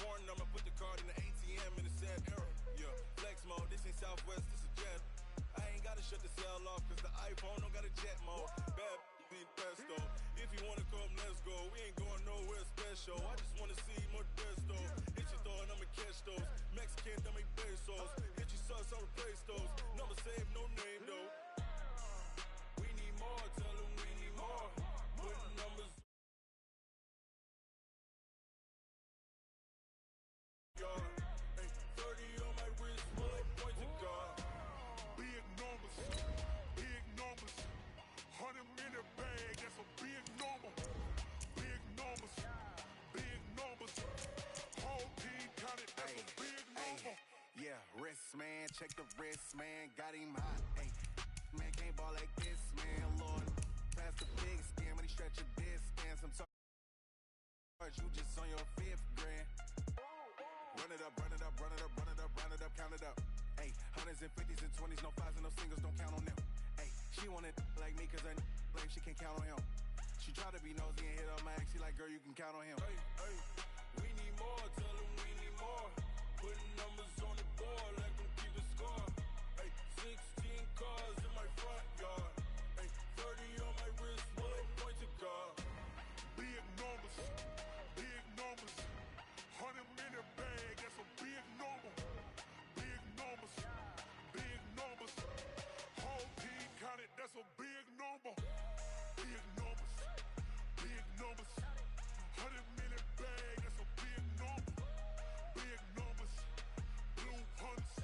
foreign number, put the card in the ATM in the sad era. Yeah, flex mode, this ain't Southwest, this is jet. I ain't gotta shut the cell off, cause the iPhone don't got a jet mode. Bad ain't pesto. If you wanna come, let's go. We ain't going nowhere special. I just wanna see more desto. Hit your thought, I'ma catch those. Mexican, don't make pesos. Hit your sus, I'll replace those. Number save, no name though. We need more, tell them we need more. Putting numbers. Hey, 30 on my wrist, bullet point to God. Big numbers, 100-minute bag, that's a big number. Big numbers, whole team counted, that's a big number. Yeah, wrist man, check the wrist man, got him hot. Ay, man can't ball like this, man. Lord, pass the big skin when he stretch your distance. I'm sorry, you just on your 5th grand. Run it up, count it up. Ay, 100s and 50s and 20s, no 5s and no singles, don't count on them. Ay, she want it like me, cause I blame she can't count on him. She try to be nosy and hit up my ex, she like, girl, you can count on him. Hey, hey, we need more, tell them we need more. Putting numbers on the board, let them keep the score. Hey, 16 cars in my front yard. Hey, 30 on my wrist, bullet point to God. Big numbers, 100-minute bag, that's a big number. Big numbers, whole team counted, that's a big number. Big numbers, 100-minute bag, that's a big number. Big numbers, blue hunts,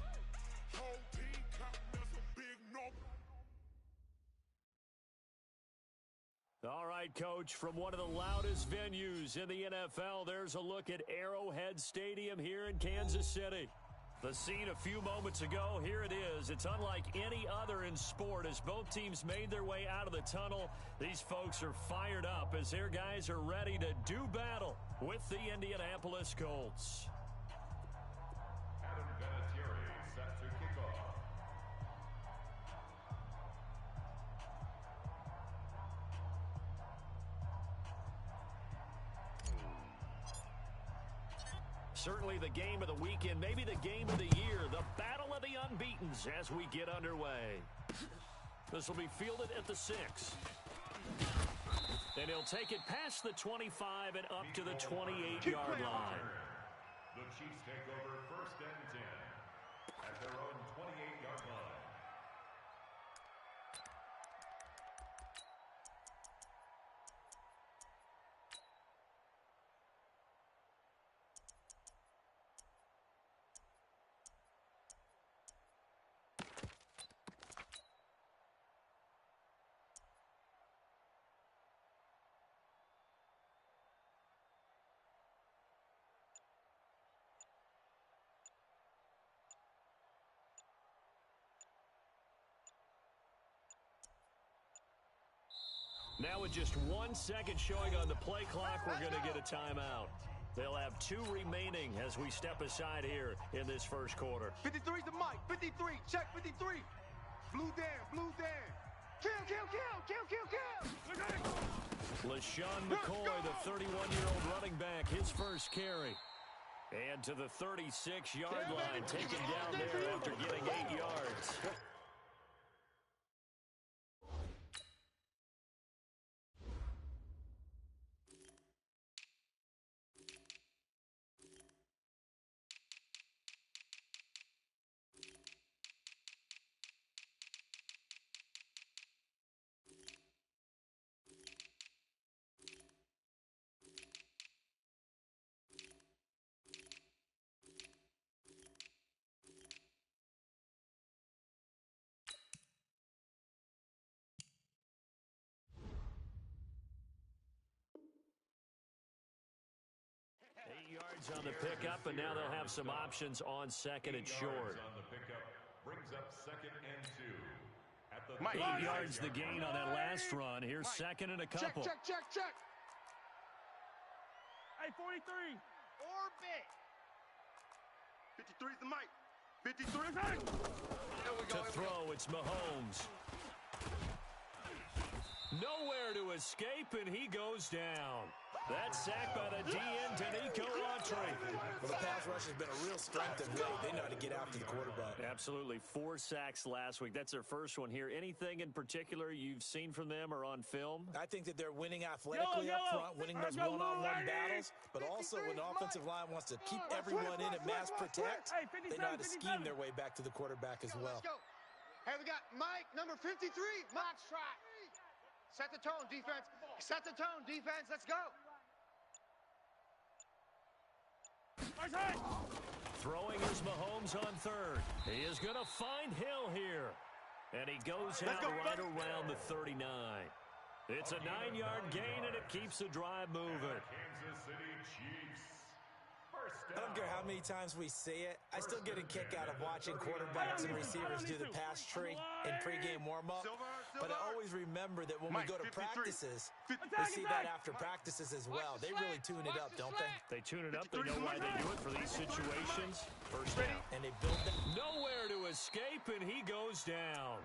whole team counting, that's a big number. All right, Coach, from one of the loudest venues in the NFL, there's a look at Arrowhead Stadium here in Kansas City. The scene a few moments ago, here it is. It's unlike any other in sport as both teams made their way out of the tunnel. These folks are fired up as their guys are ready to do battle with the Indianapolis Colts. Adam Vinatieri set to kick off. Certainly the game of the weekend, maybe the game of the year, the battle of the unbeatens as we get underway. This will be fielded at the 6. And he'll take it past the 25 and up to the 28-yard line. The Chiefs take over 1st and 10 at their own 28-yard line. Now with just 1 second showing on the play clock, we're going to get a timeout. They'll have 2 remaining as we step aside here in this first quarter. 53's the mic. 53. Check 53. Blue down. Kill. LaShawn McCoy, the 31-year-old running back, his first carry. And to the 36-yard line, taken down there after getting 8 yards. On the pickup, and now they'll have some options on 2nd and short. On the pickup brings up 2nd and 2. At the 8 yards the gain on that last run. Here's 2nd and a couple. Check. Hey, 43. Orbit. 53's the mic. 53. There we go. To throw, it's Mahomes. Nowhere to escape, and he goes down. That sack by the DN, Danico Autry. Well, the pass rush has been a real strength of late. They know how to get after the quarterback. Absolutely. 4 sacks last week. That's their first one here. Anything in particular you've seen from them or on film? I think that they're winning athletically up front, winning those one-on-one battles, but also when the offensive line wants to keep everyone in and mass protect, they know how to scheme their way back to the quarterback as well. Let's go. Hey, we got Mike, number 53. Mike's try. Set the tone, defense. Set the tone, defense. Let's go. Throwing is Mahomes on third. He is going to find Hill here. And he goes out right around the 39. It's a 9-yard gain, and it keeps the drive moving. Kansas City Chiefs. I don't care how many times we say it, I still get a kick out of watching quarterbacks and receivers do the pass tree in pregame warm-up. But I always remember that when we go to practices, we see that after practices as well. They really tune it up, don't they? They tune it up. They know why they do it for these situations. First down. And they build it. Nowhere to escape, and he goes down.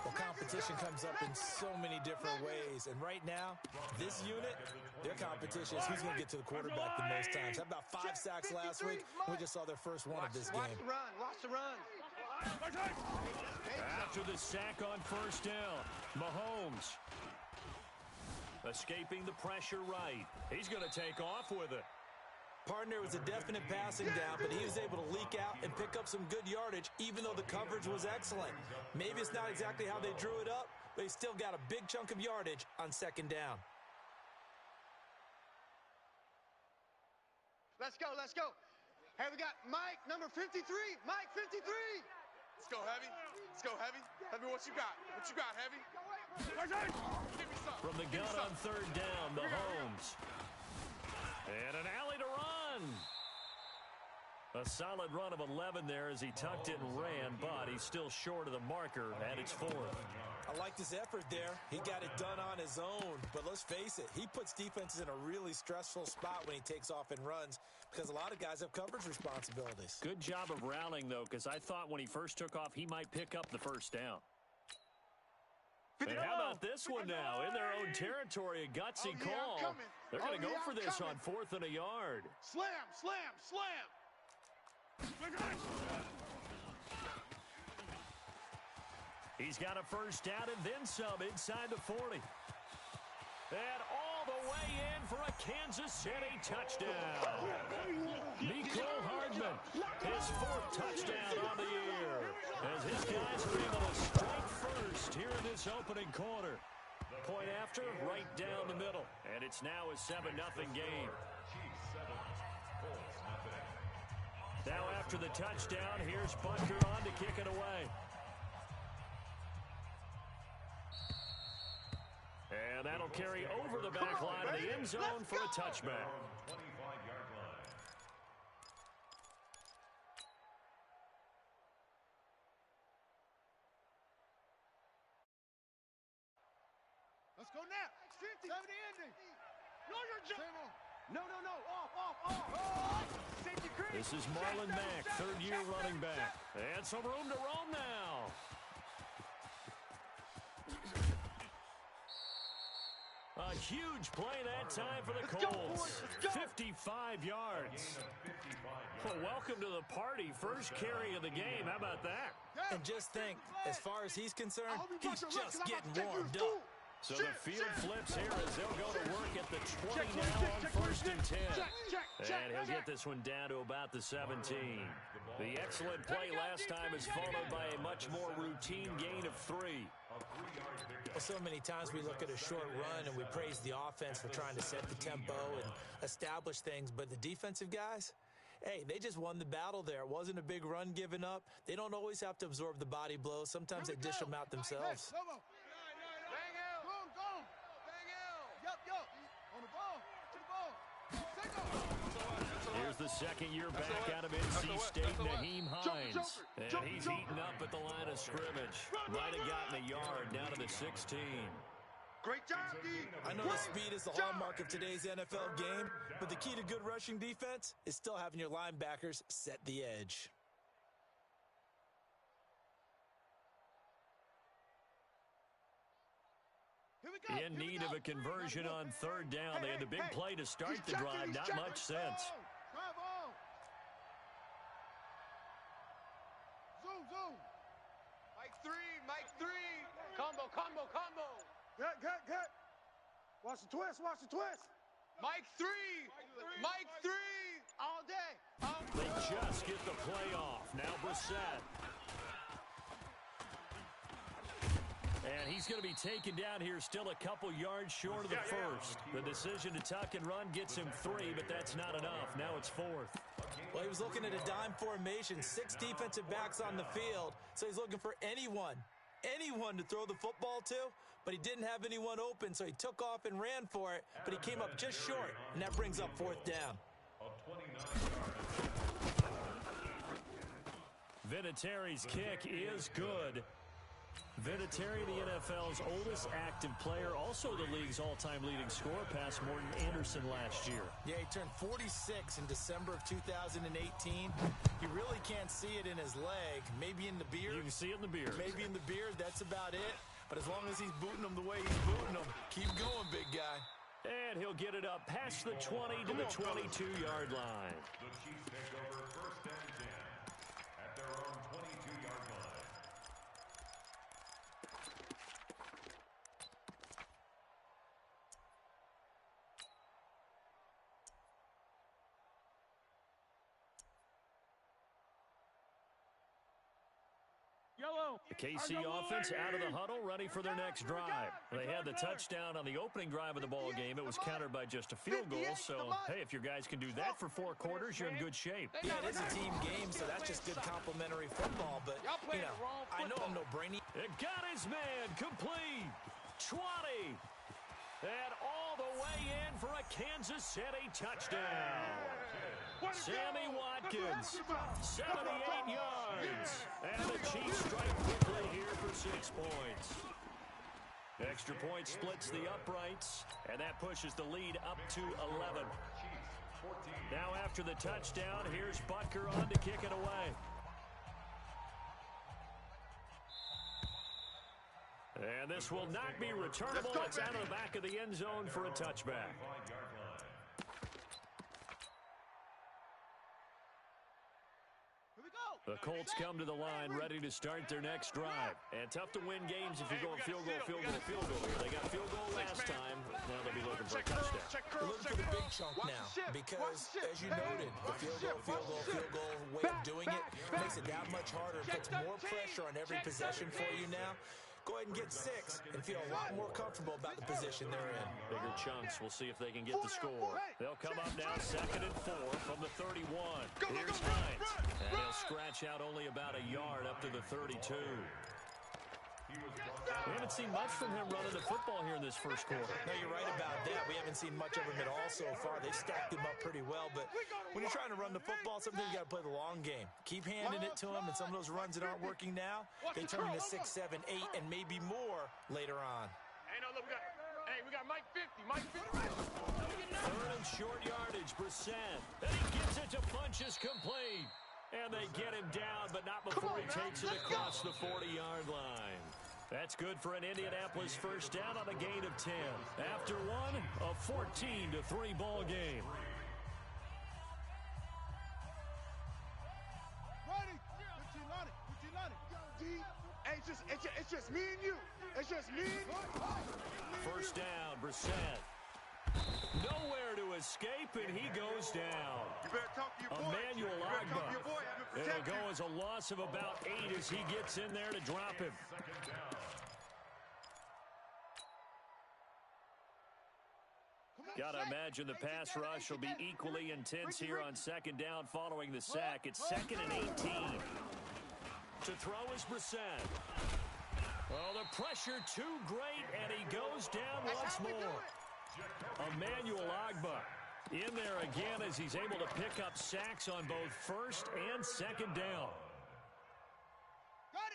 Well, competition comes up in so many different ways. And right now, this unit, their competition is who's going to get to the quarterback the most times. How about 5 sacks last week? We just saw their first one of this game. Watch the run. Watch the run. After the sack on first down, Mahomes escaping the pressure right. He's going to take off with it. Partner was a definite passing down, but he was able to leak out and pick up some good yardage, even though the coverage was excellent. Maybe it's not exactly how they drew it up, but he still got a big chunk of yardage on second down. Let's go. Let's go. Hey, we got Mike, number 53. Mike, 53. Let's go, Heavy. Let's go, Heavy. Heavy, what you got? What you got, Heavy? Give me some. From the gun on third down, Mahomes. And an alley to run. A solid run of 11 there as he tucked it and ran, but he's still short of the marker at its 4th. I liked his effort there. He got it done on his own. But let's face it, he puts defenses in a really stressful spot when he takes off and runs because a lot of guys have coverage responsibilities. Good job of rallying, though, because I thought when he first took off, he might pick up the first down. And how about this one now? In their own territory, a gutsy call. They're going to go for this on 4th and a yard. Slam, slam, slam. He's got a first down and then some inside the 40. And all the way in for a Kansas City touchdown. Mecole Hardman, his 4th touchdown on the year. As his guys are able to strike first here in this opening quarter. Point after, right down the middle. And it's now a 7-0 game. Now after the touchdown, here's Butker on to kick it away. And that'll carry over the back line of the end zone for a touchback. 25-yard line. Let's go now. 50, 70, ending. No. Off. Safety creep. This is Marlon Mack, third-year running back. And some room to roam now. A huge play that time for the Colts. 55 yards. Well, welcome to the party. First carry of the game. How about that? And just think, as far as he's concerned, he's just getting warmed up. So the field flips here as they'll go to work at the 20 now on 1st and 10. And he'll get this one down to about the 17. The excellent play last time is followed by a much more routine gain of 3. Well, so many times we look at a short run and we praise the offense for trying to set the tempo and establish things, but the defensive guys, hey, they just won the battle there. It wasn't a big run given up. They don't always have to absorb the body blows. Sometimes they dish them out themselves. Here's the second-year back out of NC State, Naheem Hines. And he's heating up at the line of scrimmage. Might have gotten a yard down to the 16. Great job, D. I know the speed is the hallmark of today's NFL game, but the key to good rushing defense is still having your linebackers set the edge. Here we In need of a conversion on third down. They had the big play to start the drive. Not much sense. Zoom. Mike 3. Combo. Get. Watch the twist. Mike 3. All day. They just get the play off. Now Brissett. And he's going to be taken down here, still a couple yards short of the first. The decision to tuck and run gets him 3, but that's not enough. Now it's 4th. Well, he was looking at a dime formation, 6 defensive backs on the field, so he's looking for anyone to throw the football to, but he didn't have anyone open, so he took off and ran for it, but he came up just short, and that brings up 4th down. Vinatieri's kick is good. Vinatieri, the NFL's oldest active player, also the league's all-time leading scorer, past Morton Anderson last year. Yeah, he turned 46 in December of 2018. You really can't see it in his leg. Maybe in the beard. You can see it in the beard. Maybe in the beard. That's about it. But as long as he's booting them the way he's booting them, keep going, big guy. And he'll get it up past the 20 to the 22-yard line. The Chiefs take over 1st and 10 at their own 22-yard line. The KC offense out of the huddle, ready for their next drive. They had the touchdown on the opening drive of the ball game. It was countered by just a field goal. So, hey, if your guys can do that for 4 quarters, you're in good shape. Yeah, it is a team game, so that's just good complimentary football. But, you know, I know I'm no brainy. It got his man complete. 20. And all the way in for a Kansas City touchdown. Sammy Watkins, 78 yards. And the Chiefs strike quickly here for 6 points. Extra point splits the uprights, and that pushes the lead up to 11. Now after the touchdown, here's Butker on to kick it away. And this will not be returnable. It's out of the back of the end zone for a touchback. The Colts come to the line ready to start their next drive. And tough to win games if you're going field goal. They got field goal last time. Now they'll be looking for a touchdown. They're looking for the big chunk now because, as you noted, the field goal way of doing it makes it that much harder. It puts more pressure on every possession for you now. Go ahead and get 6 and feel a lot more comfortable about the position they're in. Bigger chunks. We'll see if they can get the score. They'll come up now 2nd and 4 from the 31. Here's Hines. And he'll scratch out only about a yard up to the 32. We haven't seen much from him running the football here in this first quarter. No, you're right about that. We haven't seen much of him at all so far. They stacked him up pretty well, but when you're trying to run the football, sometimes you got to play the long game. Keep handing it to him, and some of those runs that aren't working now, they turn into 6, 7, 8, and maybe more later on. We got Mike 50. 3rd and short yardage, Brissett. And he gets it to Funchess complete. And they get him down, but not before he takes it across the 40-yard line. That's good for an Indianapolis first down on a gain of 10. After one, a 14-3 ball game. Hey, it's just me and you. It's just me and you. First down, Brissett. Nowhere to escape, and he goes down. You better talk to your boy. Emmanuel Ogbah. It'll go as a loss of about 8 as he gets in there to drop him. Got to imagine the pass rush will be equally intense here on 2nd down following the sack. It's 2nd and 18. To throw is Brissett. Oh, the pressure too great, and he goes down once more. Emmanuel Ogbah in there again as he's able to pick up sacks on both 1st and 2nd down.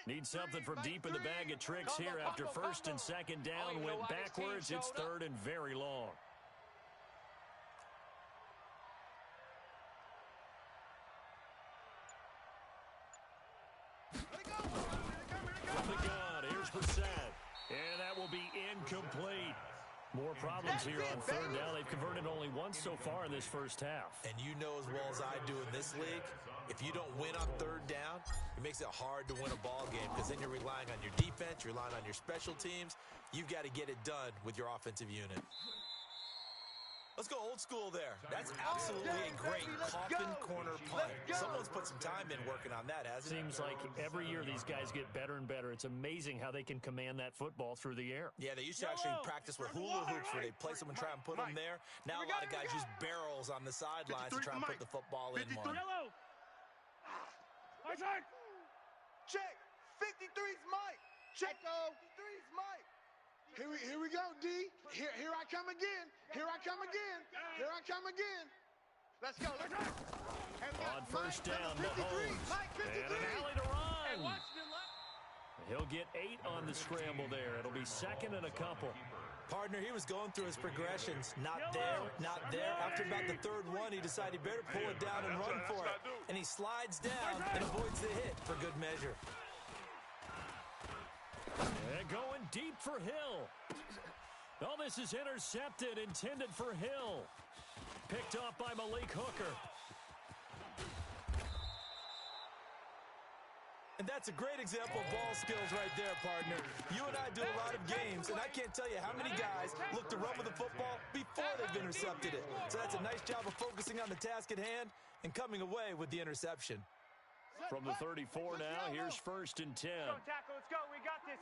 Need something from deep in the bag of tricks here after 1st and 2nd down went backwards. It's 3rd and very long. From the gun, here's Brissett. And that will be incomplete. More problems here on third down. They've converted only once so far in this first half. And you know as well as I do in this league, if you don't win on third down, it makes it hard to win a ball game because then you're relying on your defense, you're relying on your special teams. You've got to get it done with your offensive unit. Let's go old school there. That's absolutely a great coffin corner punt. Someone's put some time in working on that, hasn't it? Seems like every year these guys get better and better. It's amazing how they can command that football through the air. Yeah, they used to actually practice with hula hoops where they place them and try and put them there. Now a lot of guys use barrels on the sidelines to try and put the football in one. Check. 53's Mike. Check. 53's Mike. Here we go, D. Here I come again. Here I come again. Here I come again. Let's go. On first down, Mahomes. And an alley to run. He'll get 8 on the scramble there. It'll be second and a couple. Partner, he was going through his progressions. Not there, not there. After about the third one, he decided he better pull it down and run for it. And he slides down and avoids the hit for good measure. And going deep for Hill. Oh, this is intercepted, intended for Hill. Picked off by Malik Hooker. And that's a great example of ball skills right there, partner. You and I do a lot of games, and I can't tell you how many guys look to run with the football before they've intercepted it. So that's a nice job of focusing on the task at hand and coming away with the interception. From the 34 now, here's first and 10. Let's go. We got this.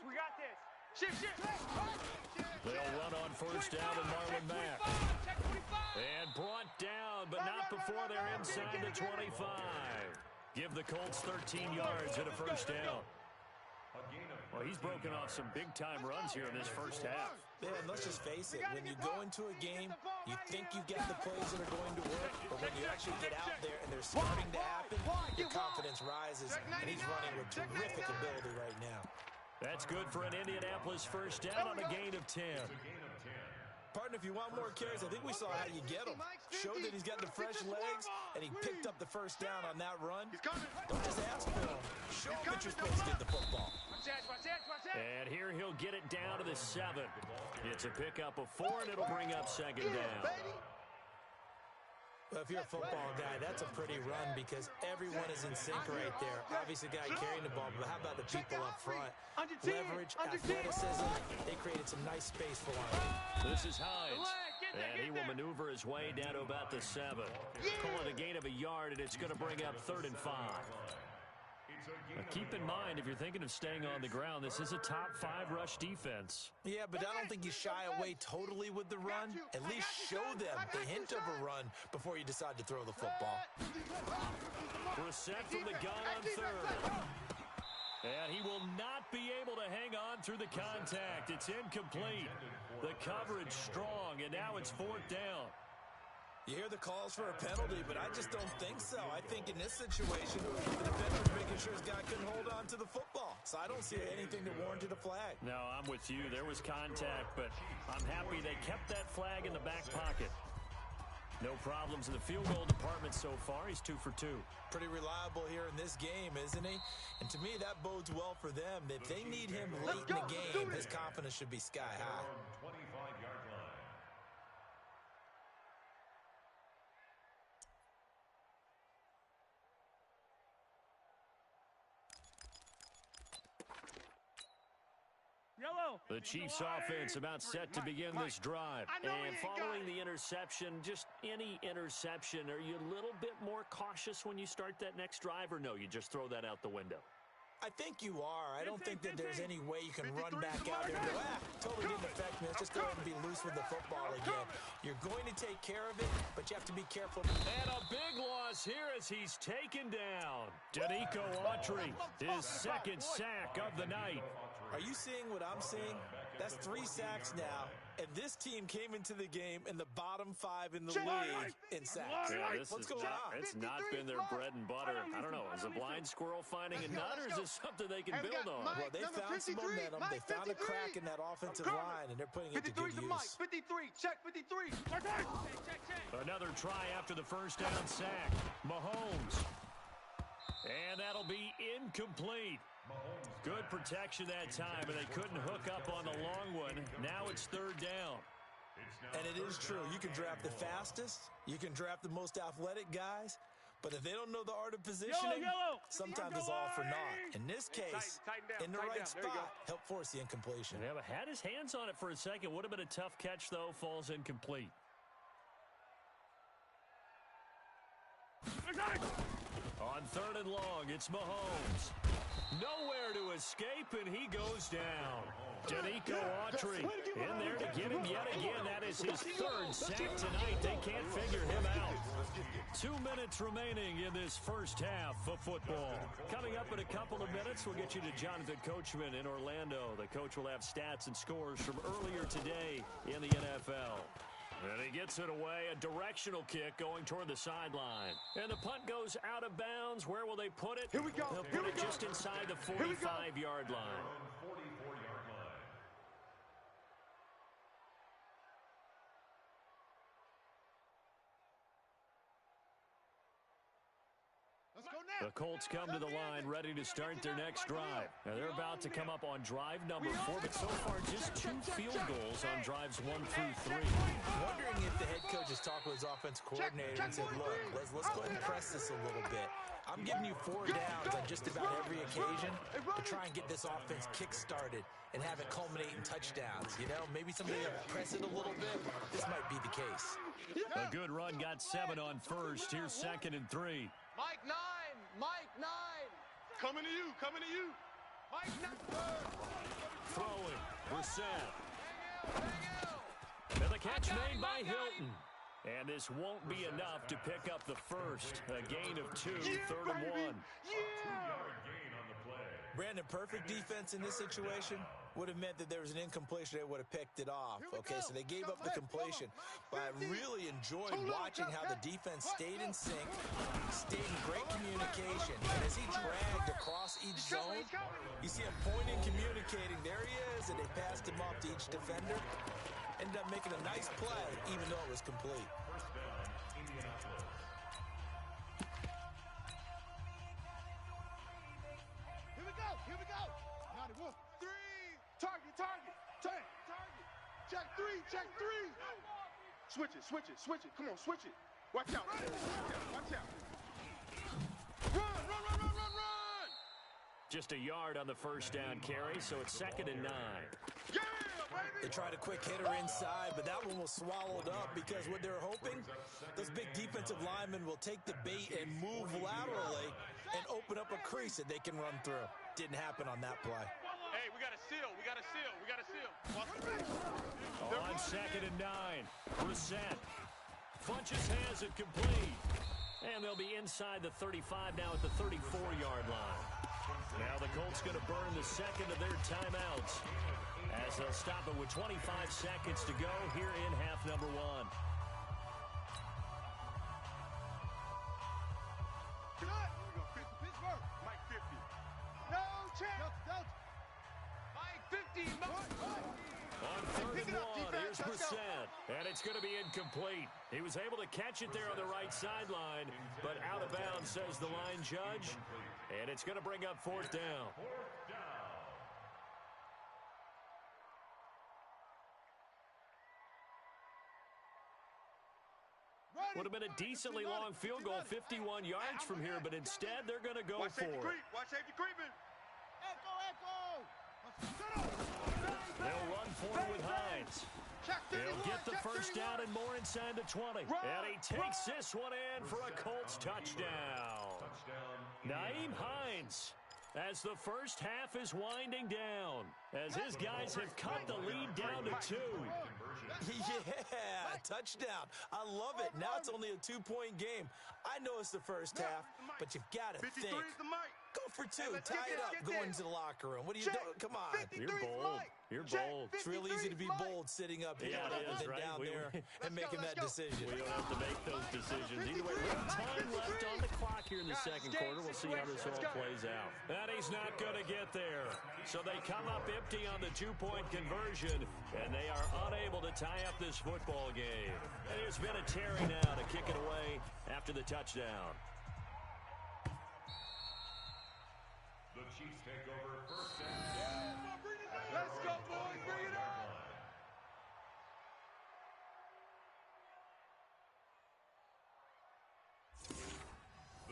Shift. They'll run on first down and Marlon Mack. And brought down, but not before they're inside the 25. Give the Colts 13 yards and a first down. Well, he's broken off some big-time runs here in this first half. Yeah, and let's just face it. When you go into a game, you think you've got the plays that are going to work, but when you actually get out there and they're starting to happen, your confidence rises, and he's running with terrific ability right now. That's good for an Indianapolis first down on a gain of 10. Partner, if you want more carries, I think we saw how you get them. Showed that he's got the fresh legs, and he picked up the first down on that run. Don't just ask for him. Show him that you're supposed to get the football. And here he'll get it down to the 7. It's a pickup of 4, and it'll bring up second down. Well, if you're a football guy, that's a pretty run because everyone is in sync right there. Obviously, the guy carrying the ball, but how about the people up front? Leverage, athleticism, they created some nice space for him. This is Hines, and he will maneuver his way down to about the 7. Pulling a gain of a yard, and it's going to bring up 3rd and 5. Now keep in mind, if you're thinking of staying on the ground, this is a top 5 rush defense. Yeah, but I don't think you shy away totally with the run. At least show them the hint of a run before you decide to throw the football. Brissett from the gun on 3rd. And he will not be able to hang on through the contact. It's incomplete. The coverage strong, and now it's 4th down. You hear the calls for a penalty, but I just don't think so. I think in this situation, the defender's making sure his guy couldn't hold on to the football. So I don't see anything that warranted a flag. No, I'm with you. There was contact, but I'm happy they kept that flag in the back pocket. No problems in the field goal department so far. He's 2 for 2. Pretty reliable here in this game, isn't he? And to me, that bodes well for them. If they need him late in the game, his confidence should be sky high. 25-yard line. The Chiefs offense about set to begin this drive. And following the interception, just any interception, are you a little bit more cautious when you start that next drive, or no, you just throw that out the window? I think you are. I don't think that there's any way you can run back out there and go, totally didn't affect me. Let's just go ahead and be loose with the football again. You're going to take care of it, but you have to be careful. And a big loss here as he's taken down. Danico Autry, his 2nd sack of the night. Are you seeing what I'm seeing? That's 3 sacks now, and this team came into the game in the bottom 5 in the league in sacks. Yeah, What's going on? It's not been their bread and butter. I don't know. Is a blind squirrel finding a nut, or is this something they can build on? Well, they found some momentum. They found a crack in that offensive line, and they're putting it to good use. 53, check 53. Another try after the first down sack. Mahomes. And that'll be incomplete. Good protection that time, and they couldn't hook up on the long one. Now it's third down. And it is true. You can draft the fastest. You can draft the most athletic guys. But if they don't know the art of positioning, sometimes it's all for naught. In this case, in the right spot, help force the incompletion. Yeah, but had his hands on it for a second. Would have been a tough catch, though. Falls incomplete. On third and long, it's Mahomes. Nowhere to escape, and he goes down. Danico Autry in there to get him yet again. That is his third sack tonight. They can't figure him out. 2 minutes remaining in this first half of football. Coming up in a couple of minutes, we'll get you to Jonathan Coachman in Orlando. The coach will have stats and scores from earlier today in the NFL. And he gets it away, a directional kick going toward the sideline. And the punt goes out of bounds. Where will they put it? Here we go. They'll put it just inside the 45-yard line. 44-yard line. Let's go now. The Colts come to the line ready to start their next drive. Now they're about to come up on drive number 4, but so far just 2 field goals on drives 1 through 3. Wondering if the head coach has talked with his offense coordinator and said, look, let's go ahead and press this a little bit. I'm giving you 4 downs on just about every occasion to try and get this offense kick-started and have it culminate in touchdowns. You know, maybe somebody press it a little bit. This might be the case. A good run got 7 on first. Here's 2nd and 3. Mike 9. Mike 9. Coming to you. Coming to you. Mike 9. Throwing. Brissett. And the catch made by Hilton. And this won't be enough to pick up the first. A gain of 2, third and 1. Yard gain on the play. Brandon, perfect defense in this situation would have meant that there was an incompletion. They would have picked it off. Okay, so they gave up the completion. But I really enjoyed watching how the defense stayed in sync, stayed in great communication. And as he dragged across each zone, you see him pointing, communicating. There he is, and they passed him off to each defender. Ended up making a nice play, even though it was complete. First down, Indianapolis. Here we go. Here we go. 91. 3. Target. Check. Target. Check 3. Check 3. Switch it. Come on, switch it. Watch out. Watch out. Run. Just a yard on the first down carry, so it's 2nd and 9. Yeah, baby. They tried a quick hitter inside, but that one was swallowed up because what they're hoping, those big defensive linemen will take the bait and move laterally and open up a crease that they can run through. Didn't happen on that play. Hey, we got a seal. On 2nd and 9. Brissett. Funches has it complete. And they'll be inside the 35 now at the 34-yard line. Now the Colts going to burn the second of their timeouts as they'll stop it with 25 seconds to go here in half number 1. Pittsburgh. Mike 50. No chance. Mike 50. On 3rd and 1, here's Brissett. And it's going to be incomplete. He was able to catch it there on the right sideline, but out of bounds, says the line judge. And it's going to bring up 4th down. Would have been a decently long field goal, 51 yards from here, but instead they're going to go for it. Watch safety creeping. They'll run for it with Hines. He'll get the first down and more inside the 20. And he takes this one in for a Colts touchdown. Nyheim Hines, as the first half is winding down, as his guys have cut the lead down to 2. Yeah, touchdown. I love it. Now it's only a 2-point game. I know it's the first half, but you've got to think. Go for 2. Tie it up. Go into the locker room. What are you doing? Come on. You're bold. You're bold. It's real easy to be bold sitting up here rather than down there and making that decision. We don't have to make those decisions. Either way, little time left on the clock here in the second quarter. We'll see how this all plays out. And he's not going to get there. So they come up empty on the 2-point conversion, and they are unable to tie up this football game. And here's Vinatieri now to kick it away after the touchdown. The Chiefs take over first and 10. Let's go, boys. Bring it on.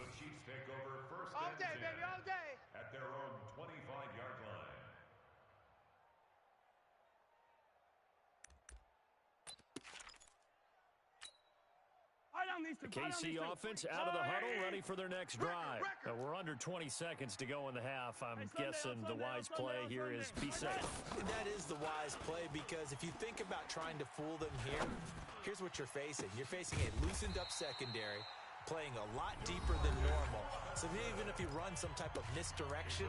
The Chiefs take over first All and day, 10 baby, all day. at their own 25-yard line. The KC offense out of the huddle, ready for their next drive. We're under 20 seconds to go in the half. I'm guessing the wise play here is be safe. That is the wise play, because if you think about trying to fool them here, here's what you're facing. You're facing a loosened up secondary, playing a lot deeper than normal. So even if you run some type of misdirection,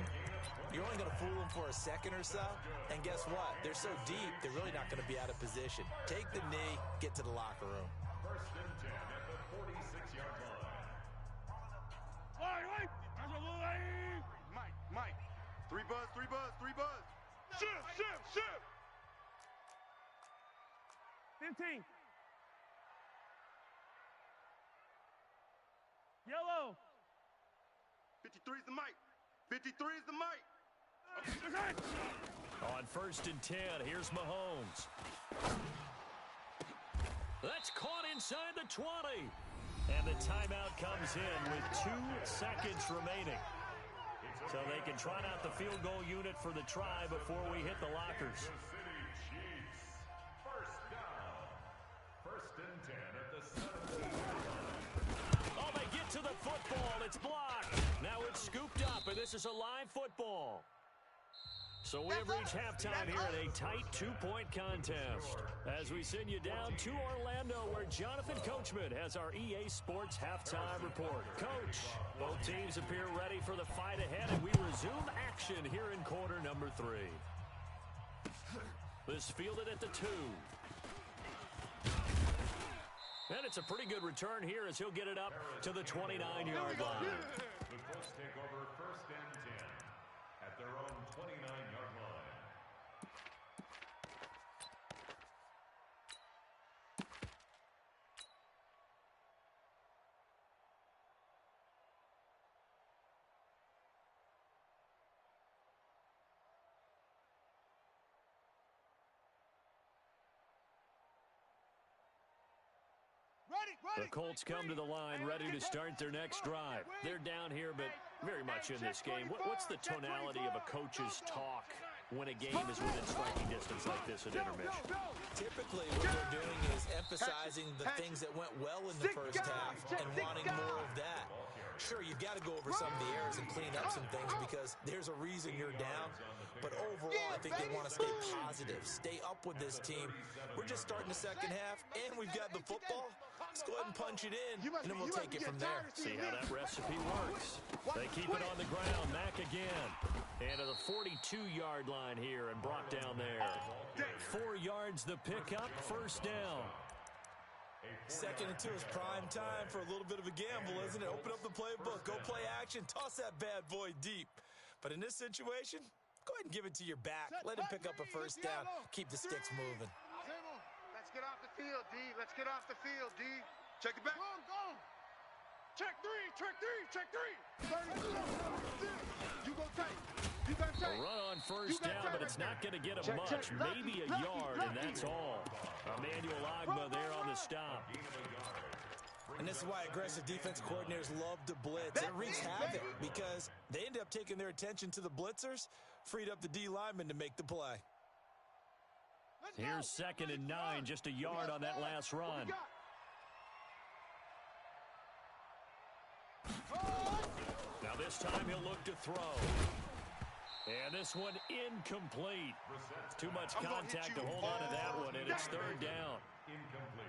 you're only going to fool them for a second or so. And guess what? They're so deep, they're really not going to be out of position. Take the knee, get to the locker room. First and 10 at the 46-yard line. Mike. 3 buzz. Shift. 15. Yellow. 53 is the mic. 53 is the mic. On first and 10, here's Mahomes. That's caught inside the 20. And the timeout comes in with 2 seconds remaining. So they can trot out the field goal unit for the try before we hit the lockers. Kansas City Chiefs. First down. First and 10 at the 17-yard line. Oh, they get to the football. It's blocked. Now it's scooped up, and this is a live football. So we have reached halftime here in a tight 2-point contest. As we send you down to Orlando, where Jonathan Coachman has our EA Sports halftime report. Coach, both teams appear ready for the fight ahead, and we resume action here in quarter number 3. This fielded at the 2. And it's a pretty good return here as he'll get it up to the 29-yard line. The Colts take over first and 10 at their own 29-yard line. The Colts come to the line ready to start their next drive. They're down here, but very much in this game. What's the tonality of a coach's talk when a game is within striking distance like this at intermission? Typically, what they're doing is emphasizing the things that went well in the first half and wanting more of that. Sure, you've got to go over some of the errors and clean up some things because there's a reason you're down. But overall, I think they want to stay positive, stay up with this team. We're just starting the second half, and we've got the football. Let's go ahead and punch it in, and then we'll take it from there. See how that recipe works. They keep it on the ground. Mack again. And to the 42-yard line here and brought down there. 4 yards the pickup, first down. Second and 2 is prime time for a little bit of a gamble, isn't it? Open up the playbook, go play action, toss that bad boy deep. But in this situation, go ahead and give it to your back. Let him pick up a first down. Keep the sticks moving. Let's get off the field, D. Let's get off the field, D. Check it back. Go. Check 3. 30. You go tight. You got A tight. run on first down, but it's not going to get him much. Maybe a yard, and that's all. Emmanuel Ogbah there on the stop. And this is why aggressive defense coordinators love to blitz. It wreaks havoc because they end up taking their attention to the blitzers, freed up the D lineman to make the play. Here's second and 9, just a yard on that last run. Now this time he'll look to throw. And this one incomplete. Too much contact to hold on to that one, and it's third down.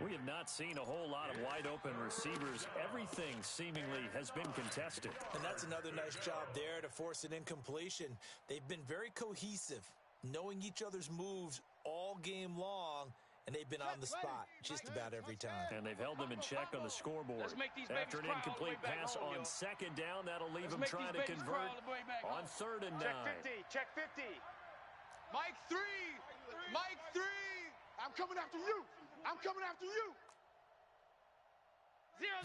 We have not seen a whole lot of wide open receivers. Everything seemingly has been contested. And that's another nice job there to force an incompletion. They've been very cohesive, knowing each other's moves all game long, and they've been on the spot just about every time. And they've held them in check on the scoreboard. After an incomplete pass on second down, that'll leave them trying to convert on third and 9. Check 50. Mike 3. I'm coming after you. 0-0. Here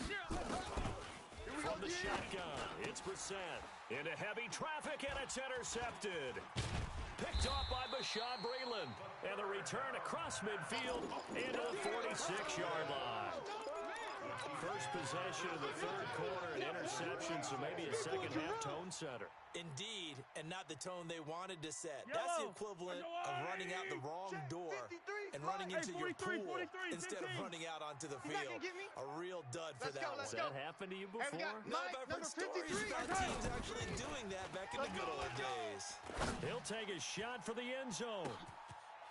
we From go, the shotgun. It's Brissett into heavy traffic, and it's intercepted. Picked off by Bashaud Breeland. And the return across midfield into the 46-yard line. First possession of the third quarter, an interception, so maybe a second-half tone setter. Indeed, and not the tone they wanted to set. That's the equivalent of running out the wrong door and running into your pool instead of running out onto the field. A real dud for that one. Has that happened to you before? No, but I've heard stories about teams actually doing that back in the good old days. He'll take a shot for the end zone.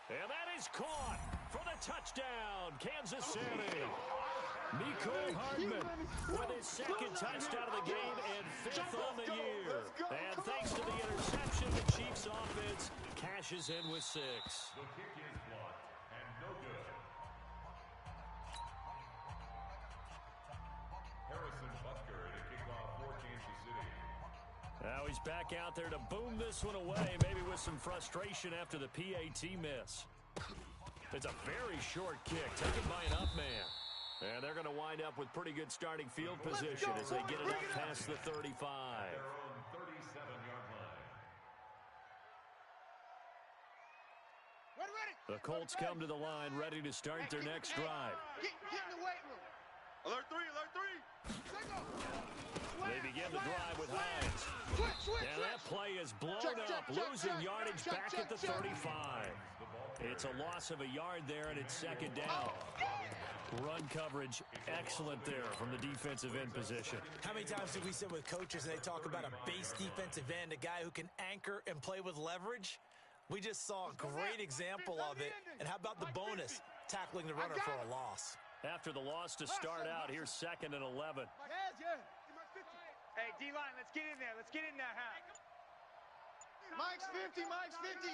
And that is caught for the touchdown, Kansas City. Mecole Hardman with his second touchdown of the game and fifth on the year. And thanks to the interception, the Chiefs offense cashes in with 6. The kick is blocked and no good. Harrison Butker to kick off for Kansas City. Now he's back out there to boom this one away, maybe with some frustration after the PAT miss. It's a very short kick, taken by an up man. And they're going to wind up with pretty good starting field position as they get it up past the 35. Their own 37-yard line. The Colts come to the line ready to start their next drive. Get in the weight room. Alert 3, alert 3. They begin the drive with Hines. And that play is blown up, losing yardage back at the 35. It's a loss of a yard there, and it's second down. Run coverage, excellent there from the defensive end position. How many times do we sit with coaches and they talk about a base defensive end, a guy who can anchor and play with leverage? We just saw a great example of it. And how about the bonus, tackling the runner for a loss? After the loss to start out, here's 2nd and 11. Hey, D-line, let's get in there. Let's get in there, huh? Mike's 50, Mike's 50.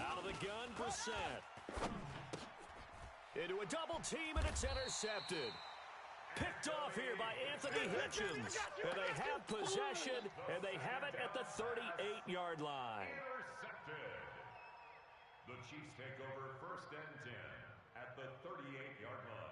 Out of the gun, Brissett. Into a double team, and it's intercepted. Picked off here by Anthony Hitchens. And they have possession, and they have it at the 38-yard line. Intercepted. The Chiefs take over 1st and 10 at the 38-yard line.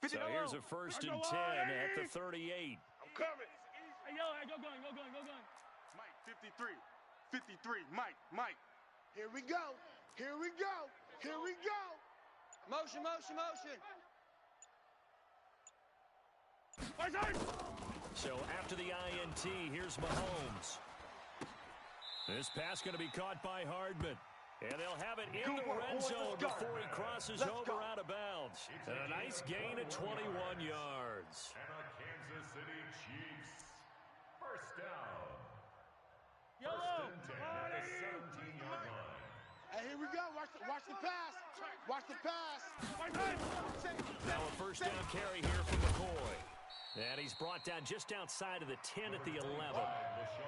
So here's a 1st and 10 at the 38. I'm coming. Hey, yo, go going. Mike, 53. 53. Mike. Here we go. Here we go. Here we go. Motion. So after the INT, here's Mahomes. This pass going to be caught by Hardman. And they'll have it in the red zone before he crosses over out of bounds. And a nice gain of 21 yards. And a Kansas City Chiefs 1st down. Yellow. 1st and 10 at the 17-yard line. Hey, here we go. Watch the pass. Watch the pass. Now a 1st down carry here from McCoy. And he's brought down just outside of the 10 at the 11.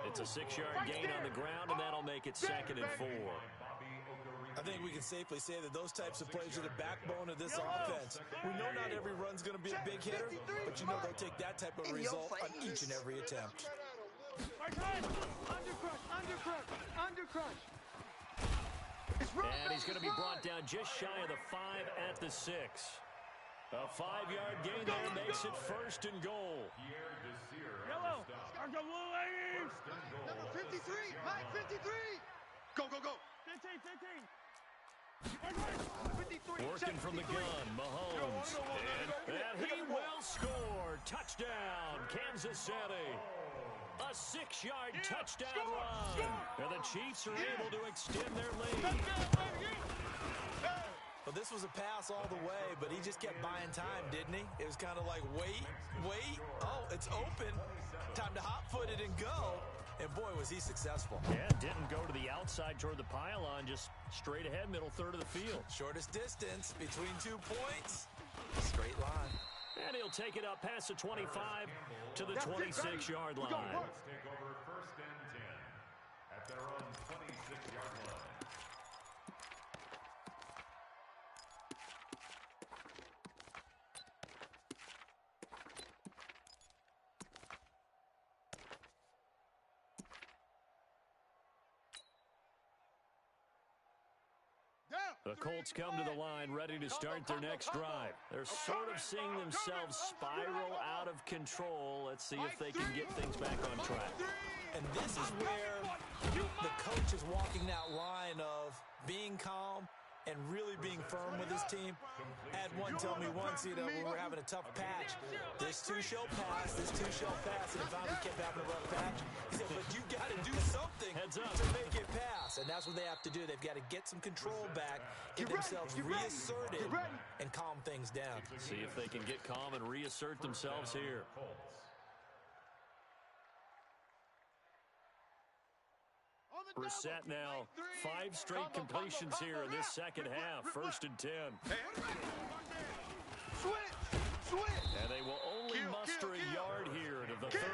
It's a 6-yard gain on the ground, and that'll make it 2nd and 4. I think we can safely say that those types of plays are the backbone of this offense. We know not every run's going to be a big hitter, but you know they'll take that type of result on each and every attempt. Undercrush. And he's going to be brought down just shy of the 5 at the 6. A 5-yard gain there makes it 1st and goal. Pierre Desir at Yellow. the stop. Argo Blue Ladies. 1st and goal. Number 53. Mike, 53. Go. 15. Working from the gun, Mahomes. And he will score. Touchdown, Kansas City. A 6-yard touchdown run. And the Chiefs are able to extend their lead. Well, this was a pass all the way, but he just kept buying time, didn't he? It was kind of like, wait. Oh, it's open. Time to hot-foot it and go. And boy, was he successful. Yeah, didn't go to the outside toward the pylon, just straight ahead, middle third of the field. Shortest distance between 2 points. Straight line. And he'll take it up past the 25 to the 26-yard line. Let's take over 1st and 10 at their own 26-yard line. The Colts come to the line ready to start their next drive. They're sort of seeing themselves spiral out of control. Let's see if they can get things back on track. And this is where the coach is walking that line of being calm and really being firm with his team. I had one tell me once, when we were having a tough patch, this too shall pass, and it finally kept having a rough patch. He said, but you got to do something to make it pass, and that's what they have to do. They've got to get some control back, get themselves reasserted, and calm things down. See if they can get calm and reassert themselves here. Brissett now 5 straight completions here in this second half. 1st and 10. And they will only muster a yard here to the 38.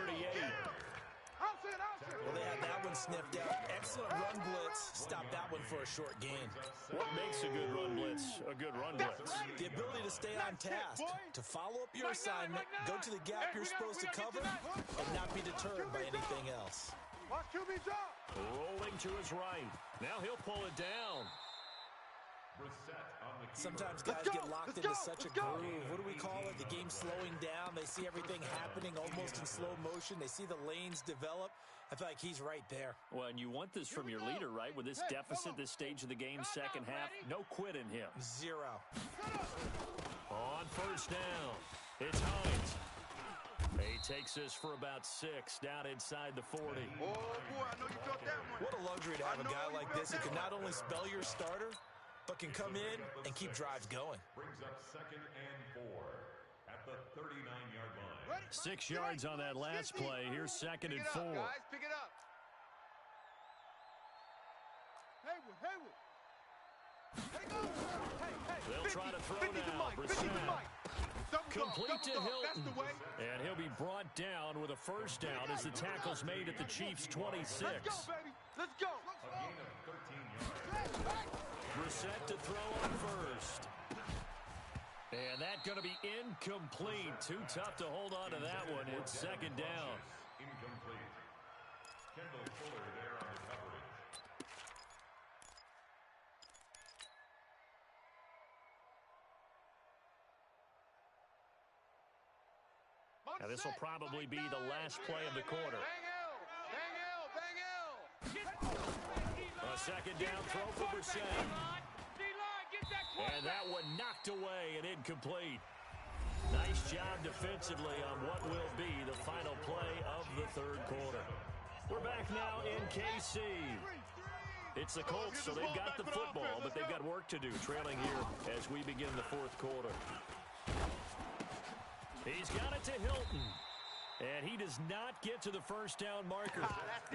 Well, they had that one sniffed out. Excellent run blitz. Stop that one for a short gain. What makes a good run blitz a good run blitz? The ability to stay on task, to follow up your assignment, go to the gap you're supposed to cover, and not be deterred by anything else. Rolling to his right. Now he'll pull it down. Sometimes guys get locked into such a groove. What do we call it? The game slowing down. They see everything happening almost in slow motion. They see the lanes develop. I feel like he's right there. Well, and you want this from your leader, right? With this deficit, this stage of the game, second half, no quit in him. 0. On 1st down, it's Hines. He takes this for about 6, down inside the 40. Oh, boy, I know you caught that one. What a luxury to have a guy like this who can not only spell your starter, but can come in and keep drives going. Brings up 2nd and 4 at the 39-yard line. 6 yards on that last play. Here's 2nd and 4. Guys, pick it up. Haywood. They'll try to throw now. Brissett. Complete to Hilton. And he'll be brought down with a 1st down as the tackle's made at the Chiefs' 26. Let's go. A gain of 13 yards. Brissett to throw on 1st. And that's going to be incomplete. Too tough to hold on to that one. It's 2nd down. Incomplete. Kendall Fuller there on the coverage. Now, this will probably be the last play of the quarter. Bang L. A 2nd down throw for Brissett. And that one knocked away and incomplete. Nice job defensively on what will be the final play of the 3rd quarter. We're back now in KC. It's the Colts, so they've got the football, but they've got work to do, trailing here as we begin the 4th quarter. He's got it to Hilton. And he does not get to the 1st down marker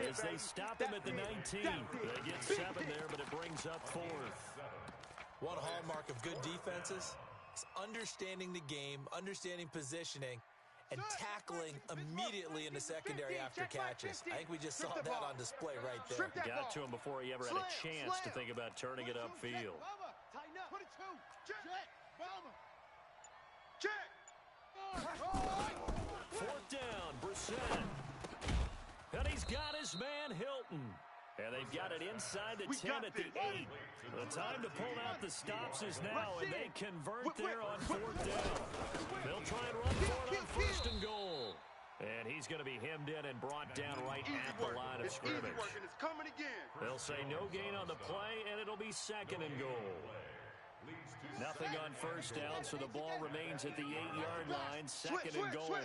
as they stop him at the 19. They get 7 there, but it brings up 4th. One hallmark of good defenses is understanding the game, understanding positioning, and tackling immediately in the secondary after catches. I think we just saw that on display right there. Got to him before he ever had a chance to think about turning it upfield. Tighten up. 22. Check. Bomber. Check. 4th down, Brissett. And he's got his man, Hilton. And they've got it inside the 10 at the 8. The time to pull out the stops is now, and they convert there on 4th down. They'll try and run for it on 1st and goal. And he's going to be hemmed in and brought down right at the line of scrimmage. It's coming again. They'll say no gain on the play, and it'll be 2nd and goal. Nothing on 1st down, so the ball remains at the 8-yard line. 2nd and goal.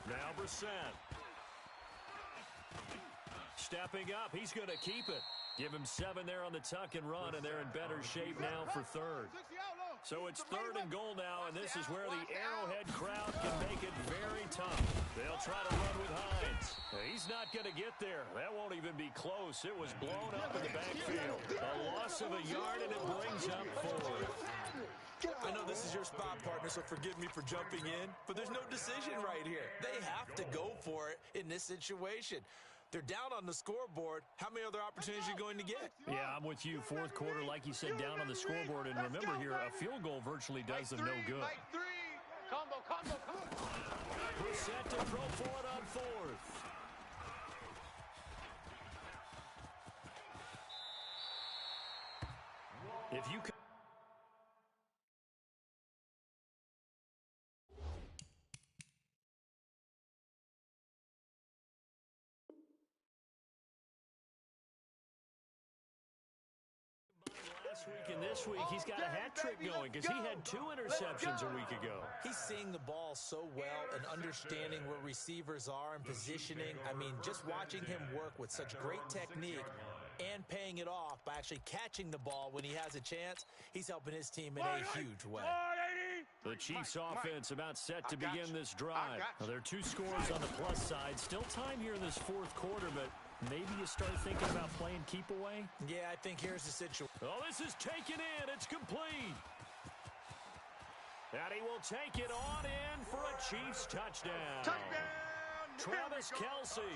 Now Brissett. Stepping up, he's going to keep it. Give him 7 there on the tuck and run, and they're in better shape now for 3rd. So it's 3rd and goal now, and this is where the Arrowhead crowd can make it very tough. They'll try to run with Hines. He's not going to get there. That won't even be close. It was blown up in the backfield. A loss of a yard, and it brings up 4th. I know this is your spot, partner, so forgive me for jumping in, but there's no decision right here. They have to go for it in this situation. They're down on the scoreboard. How many other opportunities are you going to get? Yeah, I'm with you. 4th quarter, like you said, down on the scoreboard. And remember here, a field goal virtually does them no good. Combo. Brissett to throw for it on 4th. If you can... Last week and this week, he's got a hat trick going because he had 2 interceptions a week ago. He's seeing the ball so well and understanding where receivers are and positioning. I mean, just watching him work with such great technique and paying it off by actually catching the ball when he has a chance, he's helping his team in a huge way. The Chiefs offense about set to begin this drive. Now, there are 2 scores on the plus side. Still time here in this 4th quarter, but maybe you start thinking about playing keep away? Yeah, I think here's the situation. Oh, this is taken in. It's complete. And he will take it on in for a Chiefs touchdown. Travis Kelce,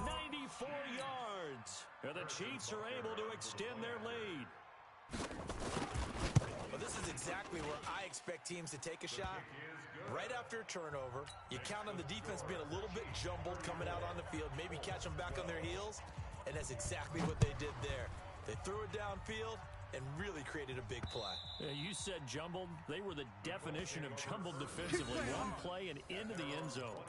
94 yards. And the Chiefs are able to extend their lead. Well, this is exactly where I expect teams to take a shot. Right after a turnover, you count on the defense being a little bit jumbled coming out on the field, maybe catch them back on their heels, and that's exactly what they did there. They threw it downfield and really created a big play. You said jumbled. They were the definition of jumbled defensively. One play and into the end zone.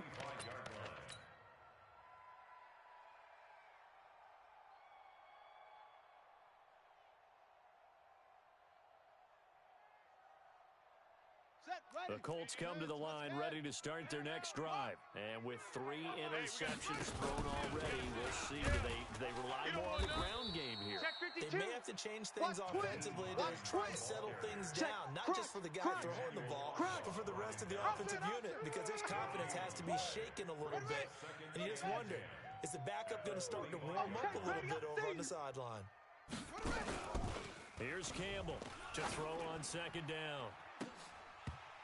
The Colts come to the line ready to start their next drive. And with 3 interceptions thrown already, we'll see do they rely more on the ground game here. They may have to change things offensively to try and settle things down, not just for the guy throwing the ball, but for the rest of the offensive unit, because their confidence has to be shaken a little bit. And you just wonder, is the backup going to start to warm up a little bit over on the sideline? Here's Campbell to throw on 2nd down.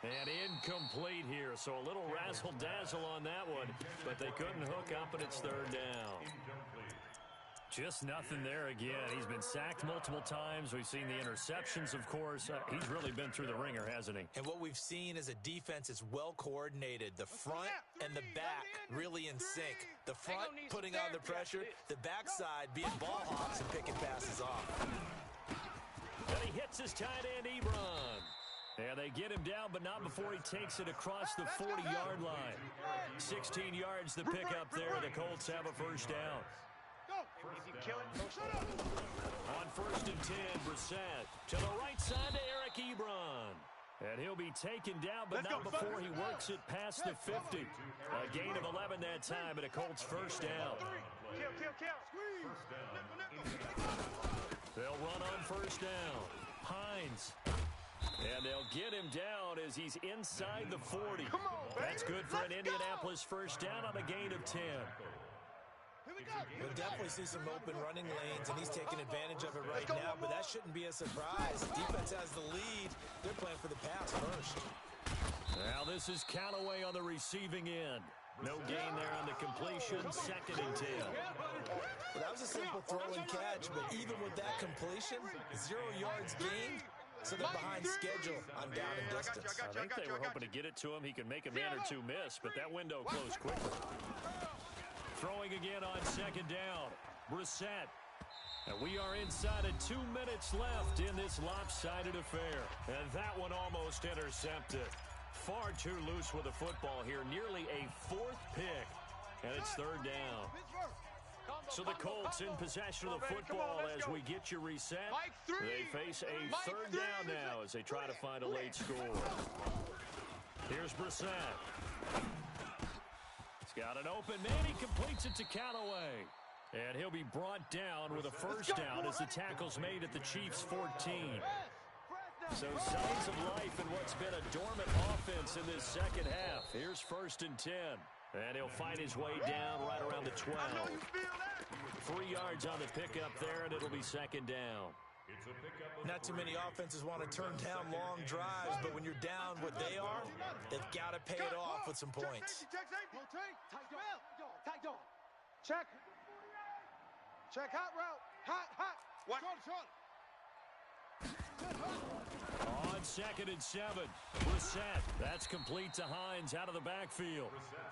And incomplete here, so a little razzle-dazzle on that one, but they couldn't hook up, and it's 3rd down. Just nothing there again. He's been sacked multiple times. We've seen the interceptions, of course. He's really been through the ringer, hasn't he? And what we've seen is a defense that's well-coordinated. The front and the back really in sync. The front putting on the pressure, the backside being ball hawks and picking passes off. And he hits his tight end, Ebron. And they get him down, but not before he takes it across the 40-yard line. 16 yards to pick up there. The Colts have a 1st down. On 1st and 10, Brissett to the right side to Eric Ebron. And he'll be taken down, but not before he works it past the 50. A gain of 11 that time, and a Colts 1st down. They'll run on 1st down. Hines. And they'll get him down as he's inside the 40. That's good for an Indianapolis 1st down on a gain of 10. We'll definitely see some open running lanes, and he's taking advantage of it right now, but that shouldn't be a surprise. Defense has the lead. They're playing for the pass first. Now this is Callaway on the receiving end. No gain there on the completion, 2nd and 10. Well, that was a simple throw and catch, but even with that completion, 0 yards gained. So they're behind schedule on down and distance. I think they were hoping to get it to him. He could make a man or 2 miss, but that window closed quickly. Throwing again on 2nd down. Brissett. And we are inside of 2 minutes left in this lopsided affair. And that one almost intercepted. Far too loose with the football here. Nearly a 4th pick. And it's 3rd down. So the Colts in possession of the football as we get you reset. They face a 3rd down now as they try to find a late score. Here's Brissett. He's got an open man. He completes it to Callaway. And he'll be brought down with a 1st down as the tackle's made at the Chiefs' 14. So signs of life in what's been a dormant offense in this 2nd half. Here's 1st and 10. And he'll fight his way down right around the 12. 3 yards on the pickup there, and it'll be 2nd down. Not too many offenses want to turn down long drives, but when you're down what they are, they've got to pay it off with some points. Check. Check hot route. Hot. What? On 2nd and 7, set. That's complete to Hines out of the backfield.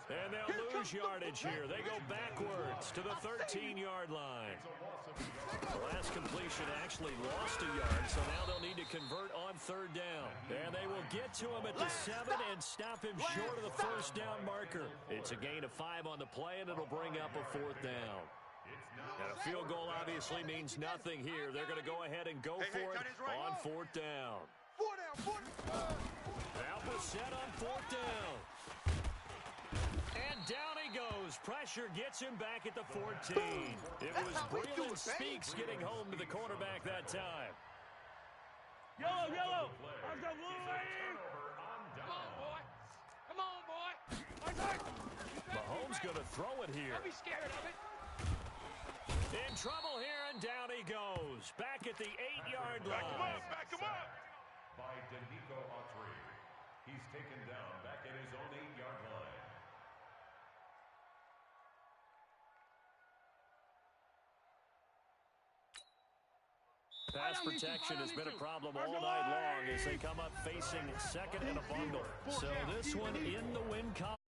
And they'll lose yardage here. They go backwards to the 13-yard line. The last completion actually lost a yard, so now they'll need to convert on third down. And they will get to him at the 7 and stop him short of the first down marker. It's a gain of 5 on the play, and it'll bring up a fourth down. And a field goal obviously means nothing here. They're going to go ahead and go for it on fourth down. Now set on fourth down. And down he goes. Pressure gets him back at the 14. It was Breland Speaks getting home to the quarterback that time. Yellow, yellow. Let's go, Blue Wave. Come on, boy. Come on, boy. Mahomes going to throw it here. Don't be scared of it. In trouble here, and down he goes. Back at the 8-yard line. Back him up. By Danico Autry. He's taken down back at his own 8-yard line. Pass protection has been a problem all night long as they come up facing second and a bundle. So this one in the win column.